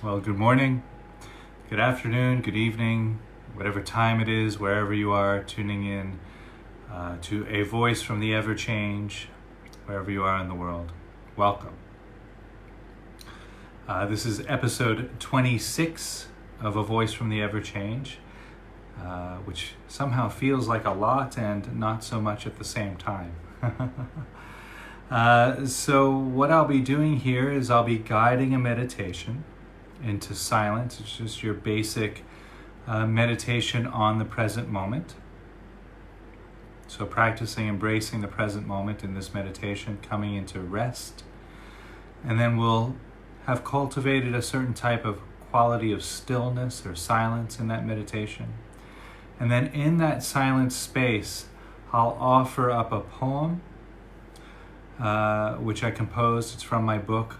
Well, good morning, good afternoon, good evening, whatever time it is, wherever you are tuning in to A Voice from the Ever Change, wherever you are in the world. Welcome. This is episode 26 of A Voice from the Ever Change, which somehow feels like a lot and not so much at the same time. So what I'll be doing here is I'll be guiding a meditation into silence. It's just your basic meditation on the present moment. So practicing embracing the present moment in this meditation, coming into rest. And then we'll have cultivated a certain type of quality of stillness or silence in that meditation. And then in that silent space, I'll offer up a poem which I composed. It's from my book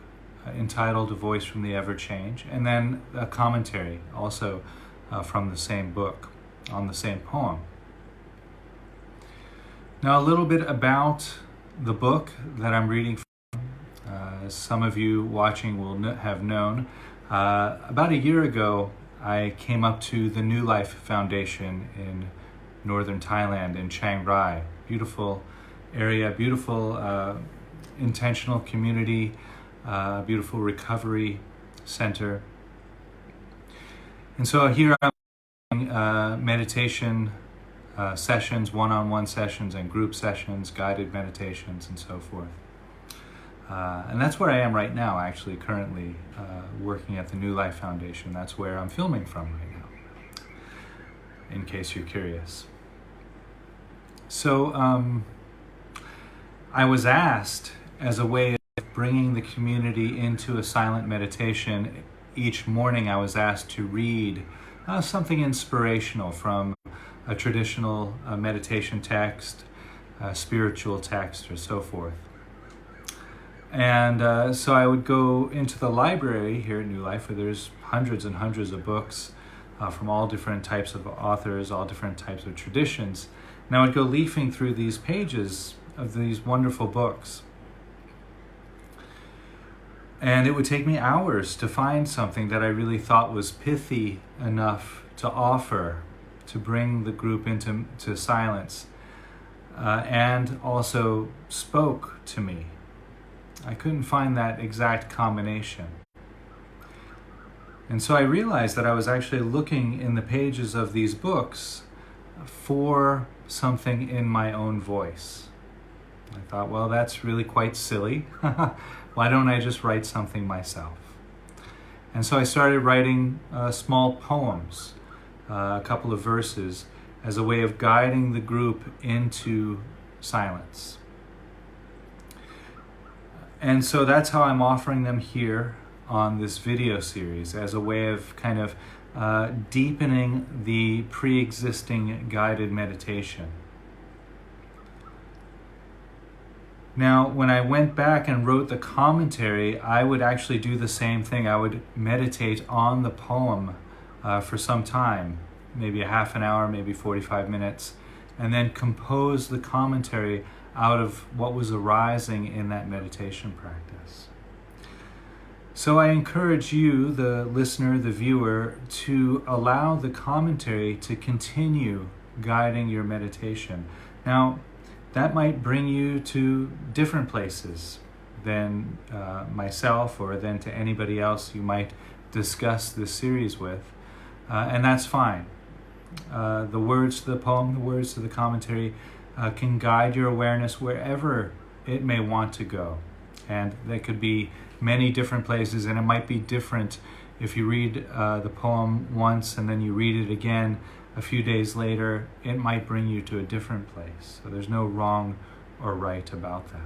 entitled A Voice from the Ever Change, and then a commentary also from the same book on the same poem. Now a little bit about the book that I'm reading from. As some of you watching will have known, about a year ago I came up to the New Life Foundation in northern Thailand, in Chiang Rai. Beautiful area, beautiful intentional community, beautiful recovery center. And so here I'm doing meditation sessions, one-on-one sessions and group sessions, guided meditations and so forth. And that's where I am right now, actually, currently working at the New Life Foundation. That's where I'm filming from right now, in case you're curious. So I was asked, as a way of bringing the community into a silent meditation, each morning I was asked to read something inspirational from a traditional meditation text, a spiritual text, or so forth. And so I would go into the library here at New Life, where there's hundreds and hundreds of books from all different types of authors, all different types of traditions. And I would go leafing through these pages of these wonderful books. And it would take me hours to find something that I really thought was pithy enough to offer, to bring the group into silence, and also spoke to me. I couldn't find that exact combination. And so I realized that I was actually looking in the pages of these books for something in my own voice. I thought, well, that's really quite silly. Why don't I just write something myself? And so I started writing small poems, a couple of verses, as a way of guiding the group into silence. And so that's how I'm offering them here on this video series, as a way of kind of deepening the pre-existing guided meditation. Now, when I went back and wrote the commentary, I would actually do the same thing. I would meditate on the poem for some time, maybe a half an hour, maybe 45 minutes, and then compose the commentary out of what was arising in that meditation practice. So I encourage you, the listener, the viewer, to allow the commentary to continue guiding your meditation. Now, that might bring you to different places than myself, or than to anybody else you might discuss this series with, and that's fine. The words to the poem, the words to the commentary can guide your awareness wherever it may want to go. And there could be many different places, and it might be different if you read the poem once and then you read it again a few days later. It might bring you to a different place. So there's no wrong or right about that.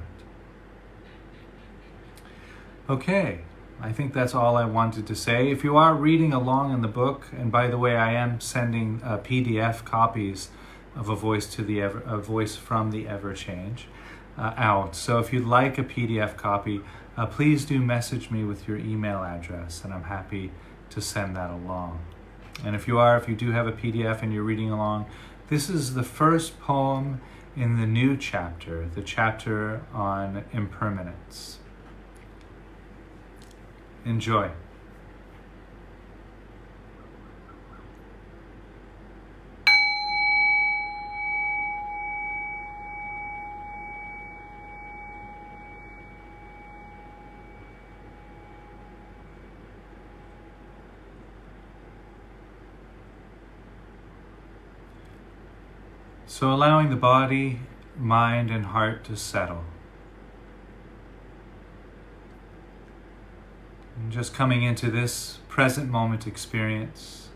Okay, I think that's all I wanted to say. If you are reading along in the book, and by the way, I am sending PDF copies of A Voice from the Ever Change out. So if you'd like a PDF copy, please do message me with your email address, and I'm happy to send that along. And if you do have a PDF and you're reading along, this is the first poem in the new chapter, the chapter on impermanence. Enjoy. So allowing the body, mind, and heart to settle. And just coming into this present moment experience.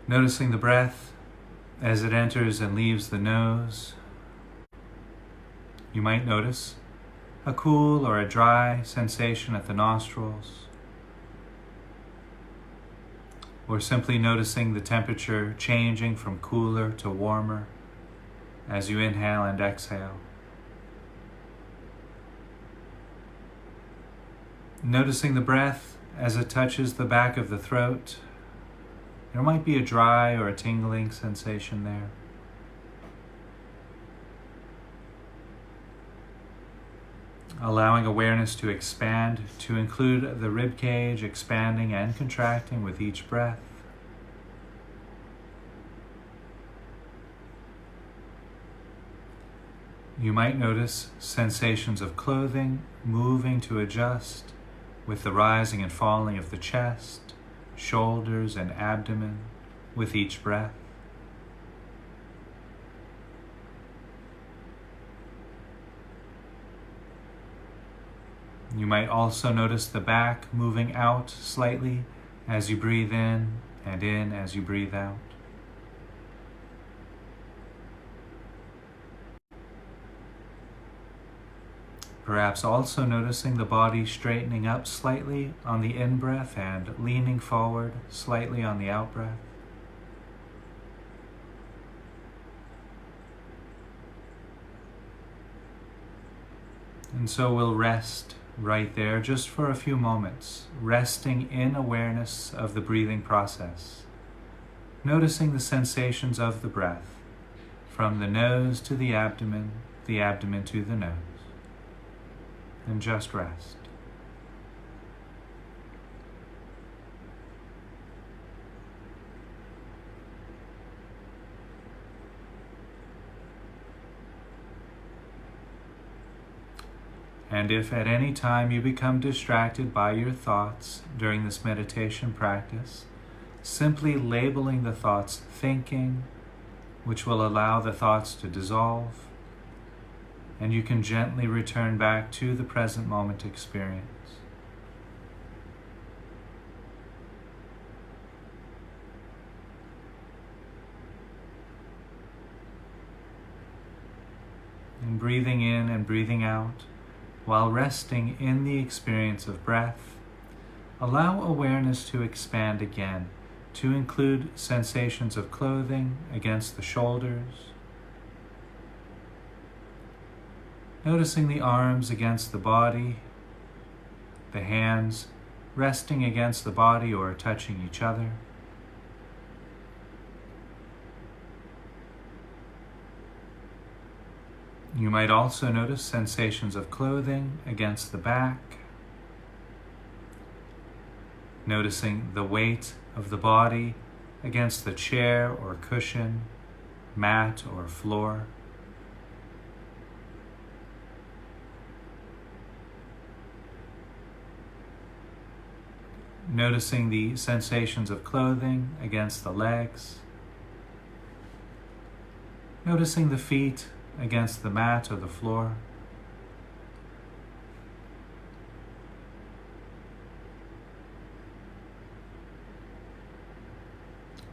Noticing the breath as it enters and leaves the nose. You might notice a cool or a dry sensation at the nostrils, or simply noticing the temperature changing from cooler to warmer as you inhale and exhale. Noticing the breath as it touches the back of the throat. There might be a dry or a tingling sensation there. Allowing awareness to expand, to include the rib cage expanding and contracting with each breath. You might notice sensations of clothing moving to adjust with the rising and falling of the chest, shoulders, and abdomen with each breath. You might also notice the back moving out slightly as you breathe in and in as you breathe out. Perhaps also noticing the body straightening up slightly on the in-breath and leaning forward slightly on the out-breath. And so we'll rest right there just for a few moments, resting in awareness of the breathing process, noticing the sensations of the breath from the nose to the abdomen to the nose. And just rest. And if at any time you become distracted by your thoughts during this meditation practice, simply labeling the thoughts thinking, which will allow the thoughts to dissolve, and you can gently return back to the present moment experience. And breathing in and breathing out, while resting in the experience of breath, allow awareness to expand again, to include sensations of clothing against the shoulders, noticing the arms against the body, the hands resting against the body or touching each other. You might also notice sensations of clothing against the back, noticing the weight of the body against the chair or cushion, mat or floor. Noticing the sensations of clothing against the legs. Noticing the feet against the mat or the floor.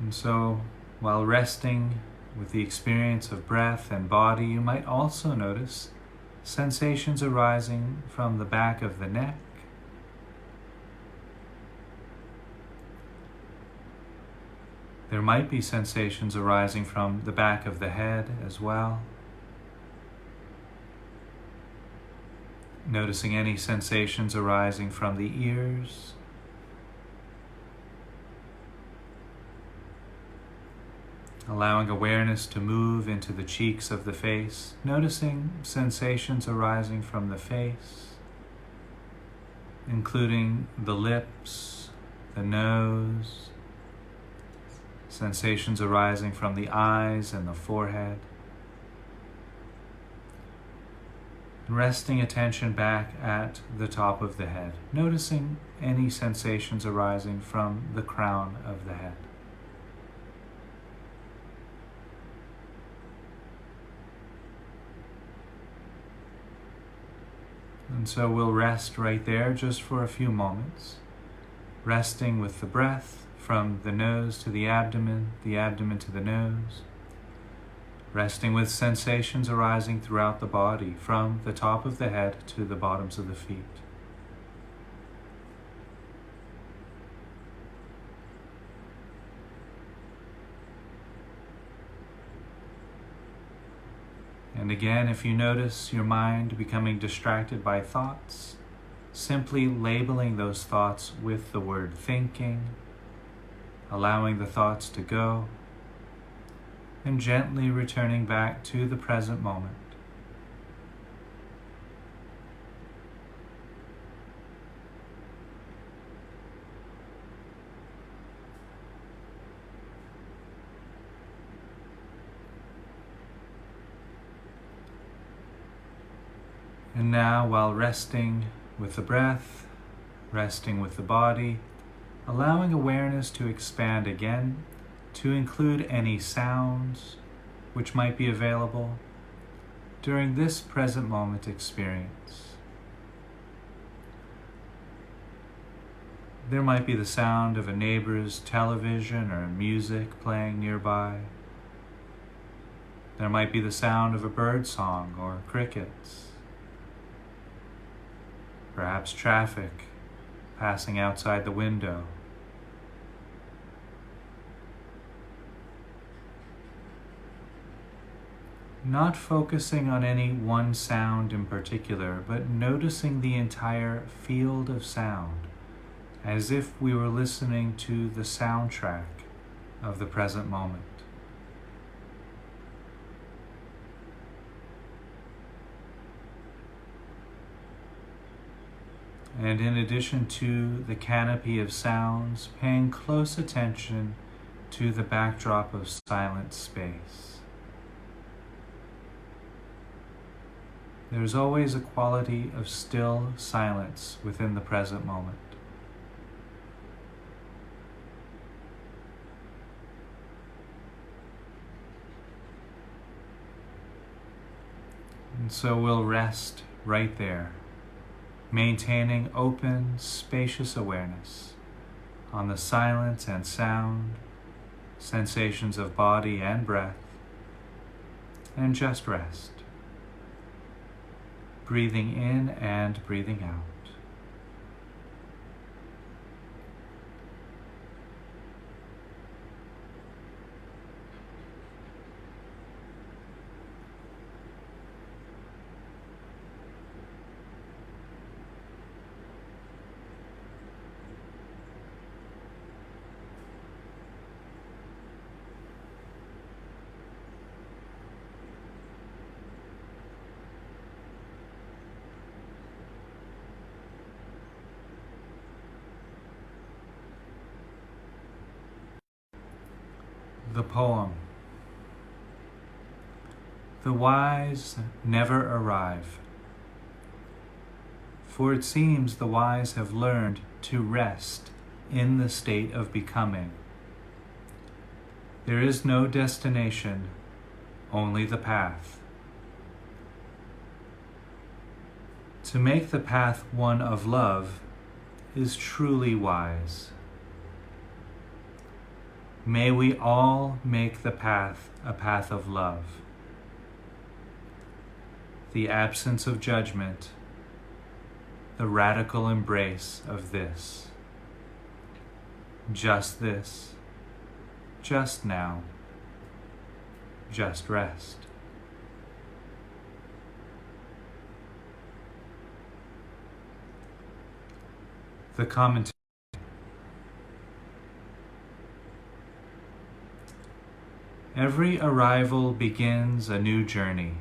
And so, while resting with the experience of breath and body, you might also notice sensations arising from the back of the neck, there might be sensations arising from the back of the head as well. Noticing any sensations arising from the ears. Allowing awareness to move into the cheeks of the face. Noticing sensations arising from the face, including the lips, the nose, sensations arising from the eyes and the forehead. Resting attention back at the top of the head, noticing any sensations arising from the crown of the head. And so we'll rest right there just for a few moments, resting with the breath from the nose to the abdomen to the nose, resting with sensations arising throughout the body from the top of the head to the bottoms of the feet. And again, if you notice your mind becoming distracted by thoughts, simply labeling those thoughts with the word thinking, allowing the thoughts to go, and gently returning back to the present moment. And now, while resting with the breath, resting with the body, allowing awareness to expand again to include any sounds which might be available during this present moment experience. There might be the sound of a neighbor's television or music playing nearby. There might be the sound of a bird song or crickets. Perhaps traffic passing outside the window. Not focusing on any one sound in particular, but noticing the entire field of sound, as if we were listening to the soundtrack of the present moment. And in addition to the canopy of sounds, paying close attention to the backdrop of silent space. There's always a quality of still silence within the present moment. And so we'll rest right there, maintaining open, spacious awareness on the silence and sound, sensations of body and breath, and just rest. Breathing in and breathing out. The poem. The wise never arrive, for it seems the wise have learned to rest in the state of becoming. There is no destination, only the path. To make the path one of love is truly wise. May we all make the path a path of love. The absence of judgment, the radical embrace of this. Just this, just now, just rest. The commentary. Every arrival begins a new journey.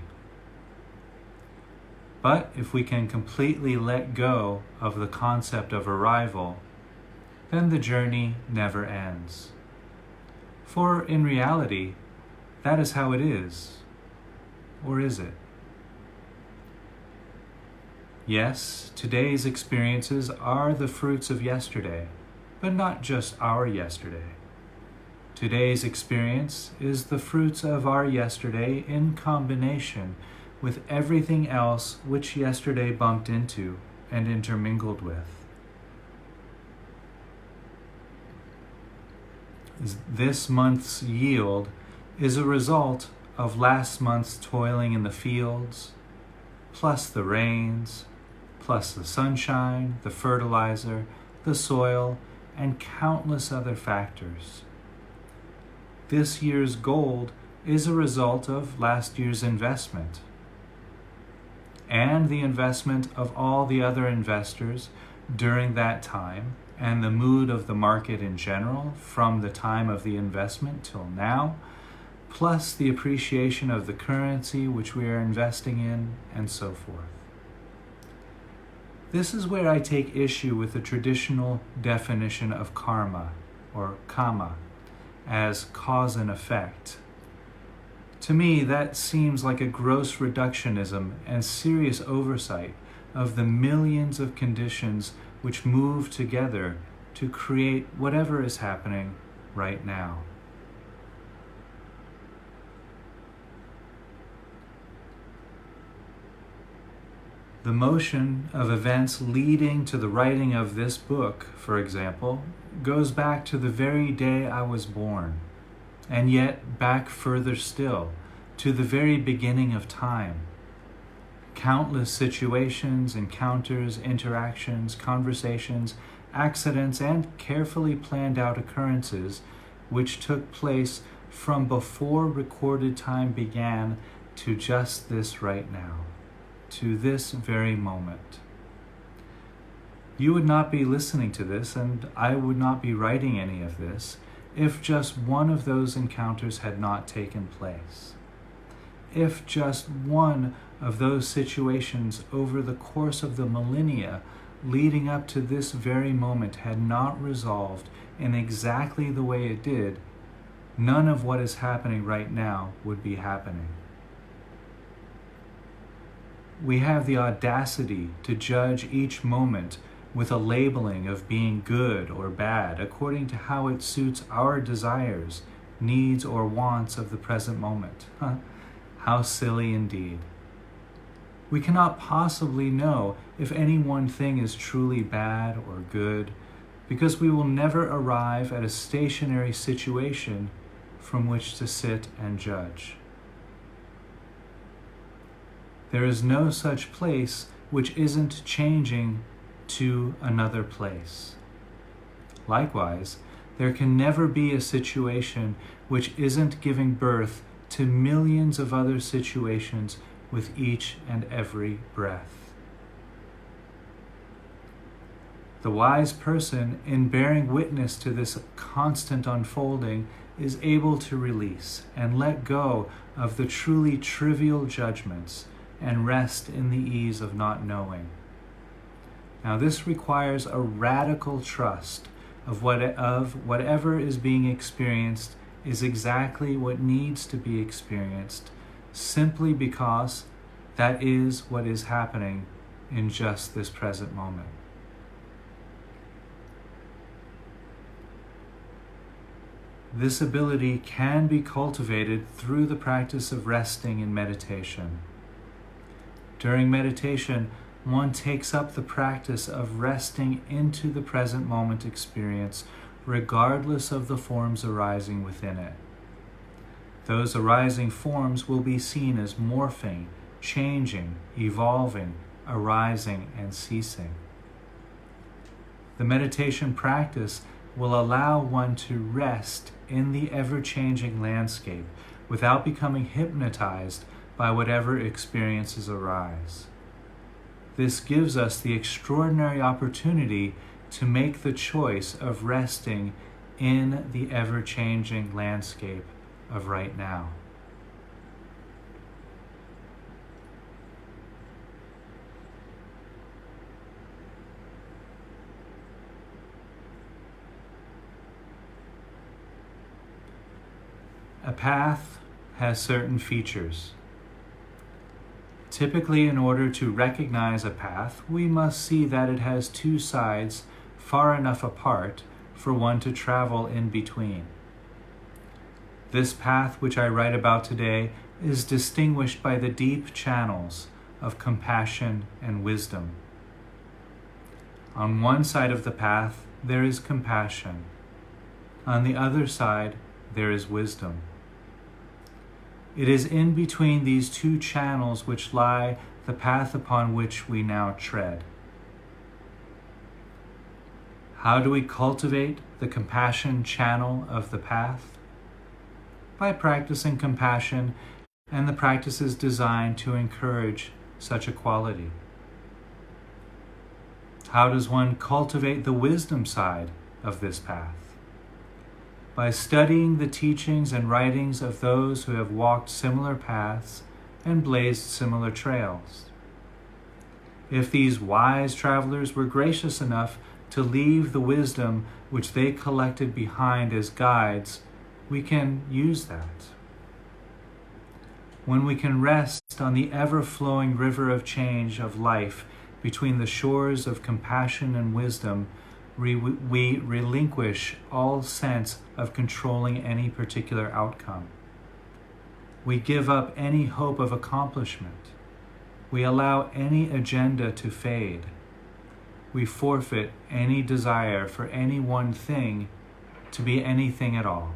But if we can completely let go of the concept of arrival, then the journey never ends. For in reality, that is how it is. Or is it? Yes, today's experiences are the fruits of yesterday, but not just our yesterday. Today's experience is the fruits of our yesterday in combination with everything else which yesterday bumped into and intermingled with. This month's yield is a result of last month's toiling in the fields, plus the rains, plus the sunshine, the fertilizer, the soil, and countless other factors. This year's gold is a result of last year's investment, and the investment of all the other investors during that time, and the mood of the market in general from the time of the investment till now, plus the appreciation of the currency which we are investing in, and so forth. This is where I take issue with the traditional definition of karma, or kama, as cause and effect. To me, that seems like a gross reductionism and serious oversight of the millions of conditions which move together to create whatever is happening right now. The motion of events leading to the writing of this book, for example, goes back to the very day I was born, and yet back further still, to the very beginning of time. Countless situations, encounters, interactions, conversations, accidents, and carefully planned out occurrences which took place from before recorded time began to just this right now, to this very moment. You would not be listening to this, and I would not be writing any of this, if just one of those encounters had not taken place. If just one of those situations over the course of the millennia leading up to this very moment had not resolved in exactly the way it did, none of what is happening right now would be happening. We have the audacity to judge each moment with a labeling of being good or bad according to how it suits our desires, needs, or wants of the present moment. How silly indeed. We cannot possibly know if any one thing is truly bad or good, because we will never arrive at a stationary situation from which to sit and judge. There is no such place which isn't changing to another place. Likewise, there can never be a situation which isn't giving birth to millions of other situations with each and every breath. The wise person, in bearing witness to this constant unfolding, is able to release and let go of the truly trivial judgments and rest in the ease of not knowing. Now, this requires a radical trust of whatever is being experienced is exactly what needs to be experienced, simply because that is what is happening in just this present moment. This ability can be cultivated through the practice of resting in meditation. During meditation, one takes up the practice of resting into the present moment experience, regardless of the forms arising within it. Those arising forms will be seen as morphing, changing, evolving, arising, and ceasing. The meditation practice will allow one to rest in the ever-changing landscape without becoming hypnotized by whatever experiences arise. This gives us the extraordinary opportunity to make the choice of resting in the ever-changing landscape of right now. A path has certain features. Typically, in order to recognize a path, we must see that it has two sides far enough apart for one to travel in between. This path which I write about today is distinguished by the deep channels of compassion and wisdom. On one side of the path, there is compassion. On the other side, there is wisdom. It is in between these two channels which lie the path upon which we now tread. How do we cultivate the compassion channel of the path? By practicing compassion and the practices designed to encourage such a quality. How does one cultivate the wisdom side of this path? By studying the teachings and writings of those who have walked similar paths and blazed similar trails. If these wise travelers were gracious enough to leave the wisdom which they collected behind as guides, we can use that. When we can rest on the ever-flowing river of change of life between the shores of compassion and wisdom, we relinquish all sense of controlling any particular outcome. We give up any hope of accomplishment. We allow any agenda to fade. We forfeit any desire for any one thing to be anything at all.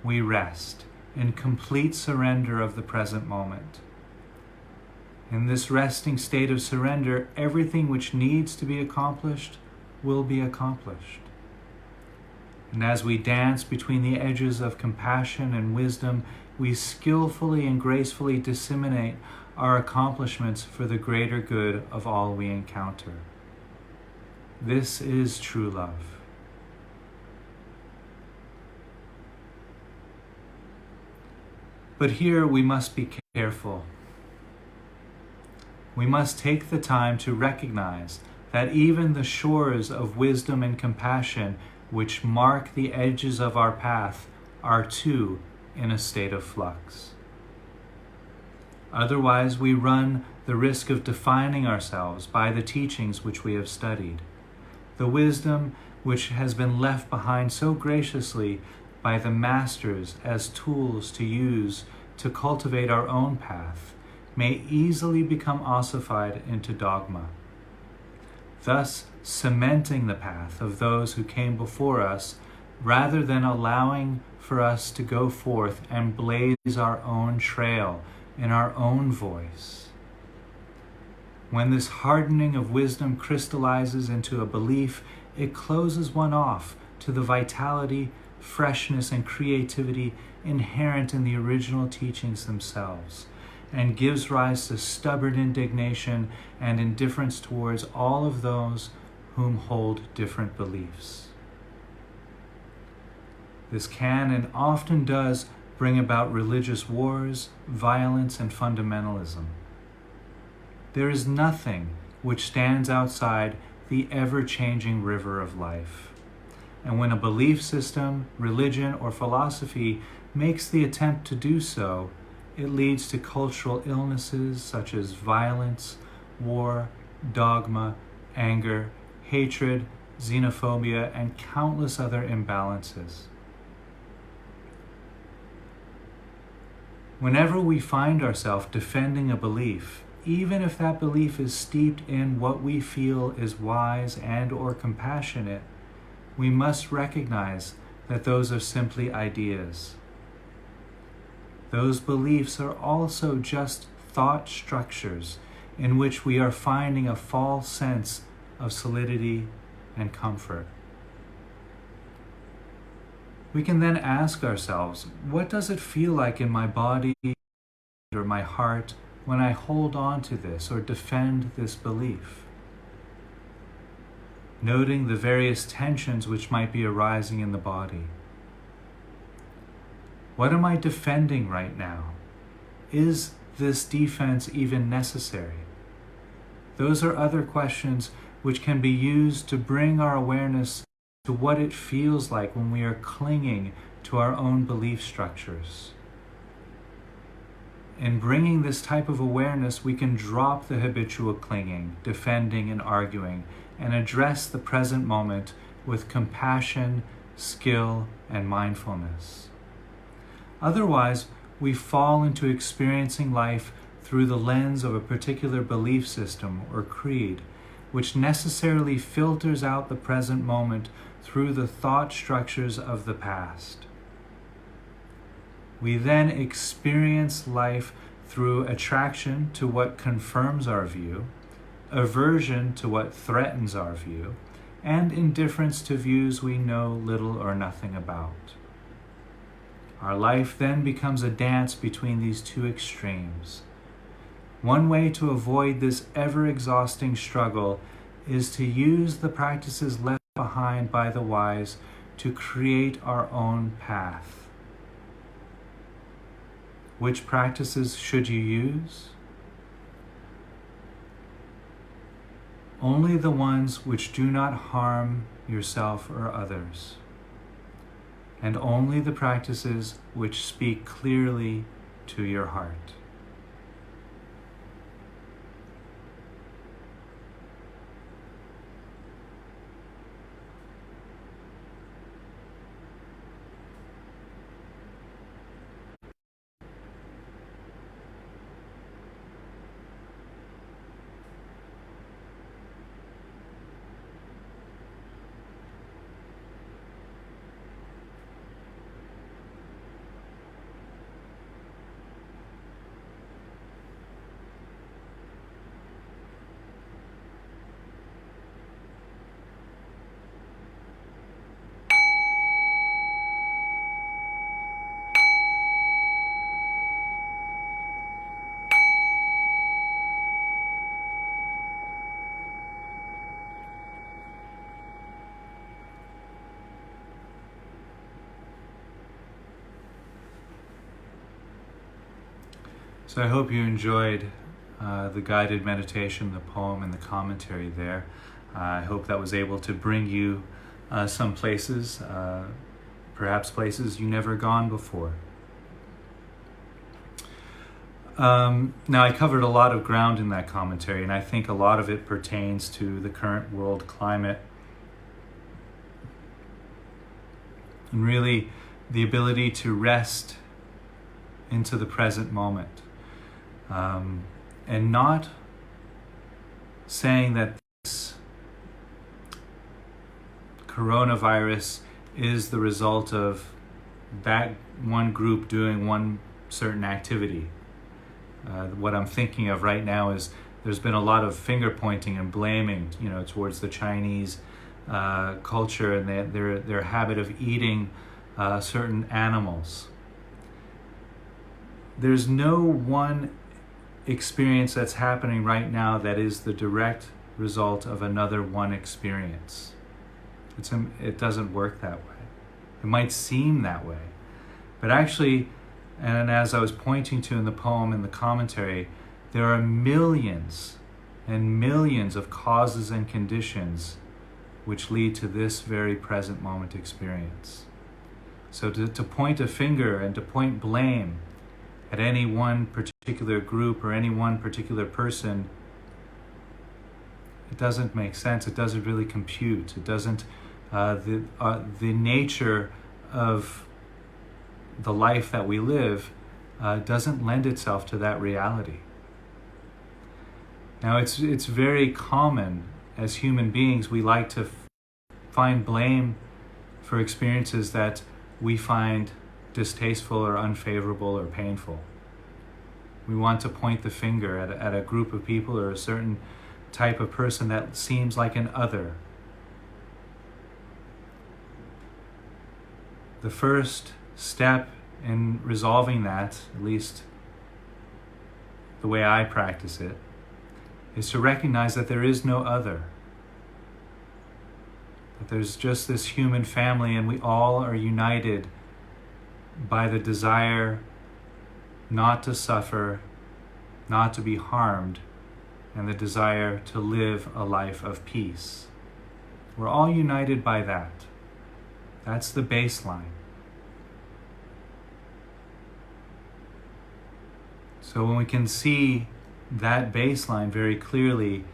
We rest in complete surrender of the present moment. In this resting state of surrender, everything which needs to be accomplished will be accomplished. And as we dance between the edges of compassion and wisdom, we skillfully and gracefully disseminate our accomplishments for the greater good of all we encounter. This is true love. But here we must be careful. We must take the time to recognize that even the shores of wisdom and compassion which mark the edges of our path are too in a state of flux. Otherwise, we run the risk of defining ourselves by the teachings which we have studied. The wisdom which has been left behind so graciously by the masters as tools to use to cultivate our own path may easily become ossified into dogma, thus cementing the path of those who came before us rather than allowing for us to go forth and blaze our own trail in our own voice. When this hardening of wisdom crystallizes into a belief, it closes one off to the vitality, freshness, and creativity inherent in the original teachings themselves, and gives rise to stubborn indignation and indifference towards all of those whom hold different beliefs. This can and often does bring about religious wars, violence, and fundamentalism. There is nothing which stands outside the ever-changing river of life. And when a belief system, religion, or philosophy makes the attempt to do so, it leads to cultural illnesses such as violence, war, dogma, anger, hatred, xenophobia, and countless other imbalances. Whenever we find ourselves defending a belief, even if that belief is steeped in what we feel is wise and or compassionate, we must recognize that those are simply ideas. Those beliefs are also just thought structures in which we are finding a false sense of solidity and comfort. We can then ask ourselves, what does it feel like in my body or my heart when I hold on to this or defend this belief? Noting the various tensions which might be arising in the body. What am I defending right now? Is this defense even necessary? Those are other questions which can be used to bring our awareness to what it feels like when we are clinging to our own belief structures. in bringing this type of awareness, we can drop the habitual clinging, defending, and arguing, and address the present moment with compassion, skill, and mindfulness. Otherwise, we fall into experiencing life through the lens of a particular belief system or creed, which necessarily filters out the present moment through the thought structures of the past. We then experience life through attraction to what confirms our view, aversion to what threatens our view, and indifference to views we know little or nothing about. Our life then becomes a dance between these two extremes. One way to avoid this ever-exhausting struggle is to use the practices left behind by the wise to create our own path. Which practices should you use? Only the ones which do not harm yourself or others, and only the practices which speak clearly to your heart. So I hope you enjoyed the guided meditation, the poem, and the commentary there. I hope that was able to bring you some places, perhaps places you never gone before. Now, I covered a lot of ground in that commentary, and I think a lot of it pertains to the current world climate. And really, the ability to rest into the present moment. And not saying that this coronavirus is the result of that one group doing one certain activity. What I'm thinking of right now is there's been a lot of finger pointing and blaming, towards the Chinese culture and their habit of eating certain animals. There's no one experience that's happening right now that is the direct result of another one experience. It doesn't work that way. It might seem that way, but actually, and as I was pointing to in the poem and the commentary, there are millions and millions of causes and conditions which lead to this very present moment experience. So to point a finger and to point blame at any one particular group or any one particular person, it doesn't make sense. It doesn't really compute. It doesn't, the nature of the life that we live doesn't lend itself to that reality. Now, it's very common as human beings, we like to find blame for experiences that we find distasteful or unfavorable or painful. We want to point the finger at a group of people or a certain type of person that seems like an other. The first step in resolving that, at least the way I practice it, is to recognize that there is no other. That there's just this human family and we all are united by the desire not to suffer, not to be harmed, and the desire to live a life of peace. We're all united by that. That's the baseline. So when we can see that baseline very clearly,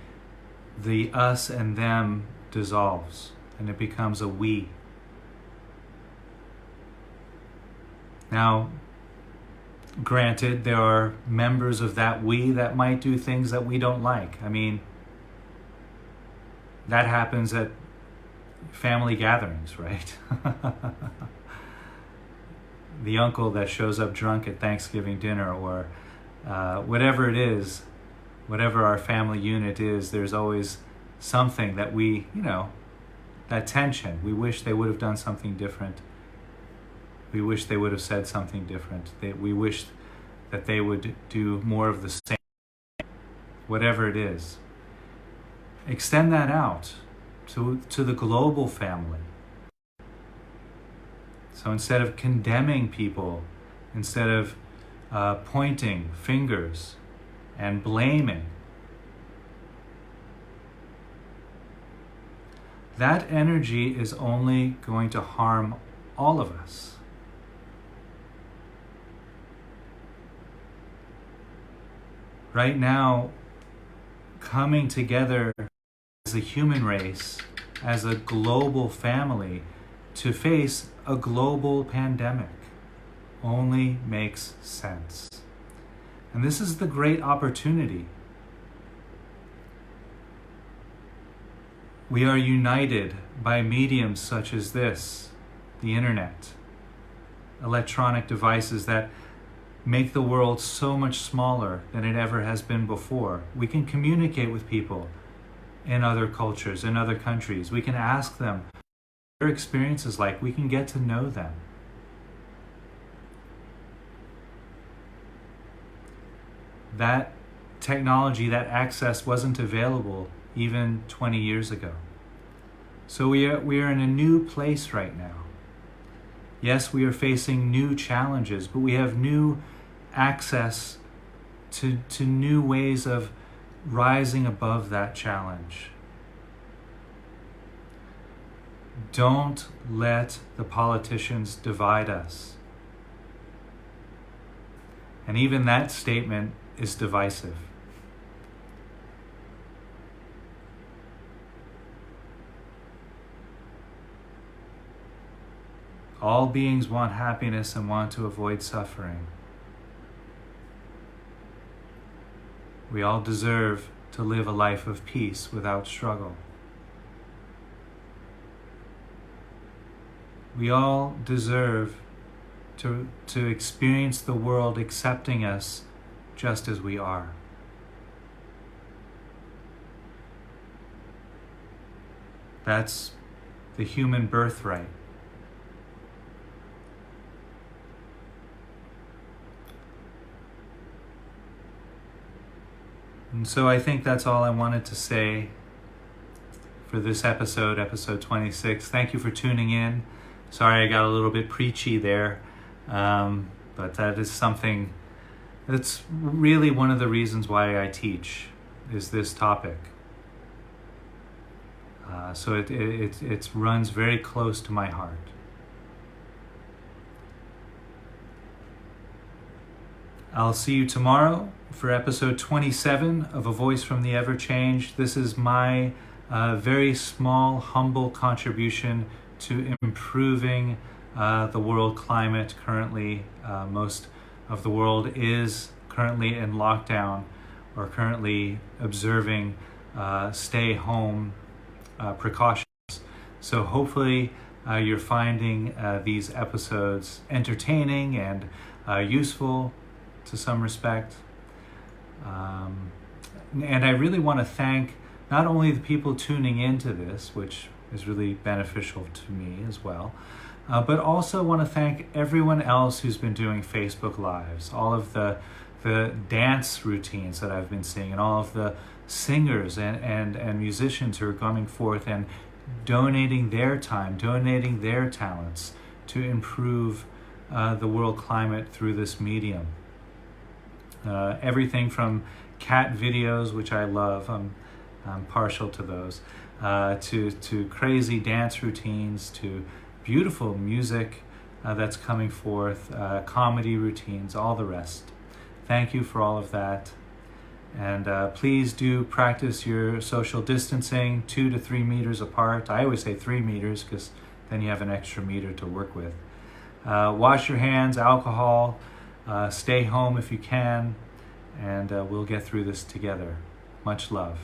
the us and them dissolves and it becomes a we. Now, granted, there are members of that we that might do things that we don't like. I mean, that happens at family gatherings, right? The uncle that shows up drunk at Thanksgiving dinner, or whatever it is, whatever our family unit is, there's always something that we, that tension. We wish they would have done something different. We wish they would have said something different. We wish that they would do more of the same, whatever it is. Extend that out to the global family. So instead of condemning people, instead of pointing fingers and blaming, that energy is only going to harm all of us. Right now, coming together as a human race, as a global family, to face a global pandemic only makes sense. And this is the great opportunity. We are united by mediums such as this, the internet, electronic devices that make the world so much smaller than it ever has been before. We can communicate with people in other cultures, in other countries. We can ask them what their experience is like. We can get to know them. That technology, that access wasn't available even 20 years ago. So we are in a new place right now. Yes, we are facing new challenges, but we have new access to new ways of rising above that challenge. Don't let the politicians divide us. And even that statement is divisive. All beings want happiness and want to avoid suffering. We all deserve to live a life of peace without struggle. We all deserve to experience the world accepting us just as we are. That's the human birthright. And so I think that's all I wanted to say for this episode 26. Thank you for tuning in. Sorry I got a little bit preachy there, but that is something that's really one of the reasons why I teach, is this topic. So it runs very close to my heart. I'll see you tomorrow for episode 27 of A Voice from the Ever-Changed. This is my very small, humble contribution to improving the world climate currently. Most of the world is currently in lockdown or currently observing stay-home precautions. So hopefully you're finding these episodes entertaining and useful to some respect. And I really want to thank not only the people tuning into this, which is really beneficial to me as well, but also want to thank everyone else who's been doing Facebook Lives, all of the dance routines that I've been seeing, and all of the singers and musicians who are coming forth and donating their time, donating their talents to improve the world climate through this medium. Everything from cat videos, which I love, I'm partial to those, to crazy dance routines, to beautiful music that's coming forth, comedy routines, all the rest. Thank you for all of that. And please do practice your social distancing, 2 to 3 meters apart. I always say 3 meters because then you have an extra meter to work with. Wash your hands, alcohol, stay home if you can, and we'll get through this together. Much love.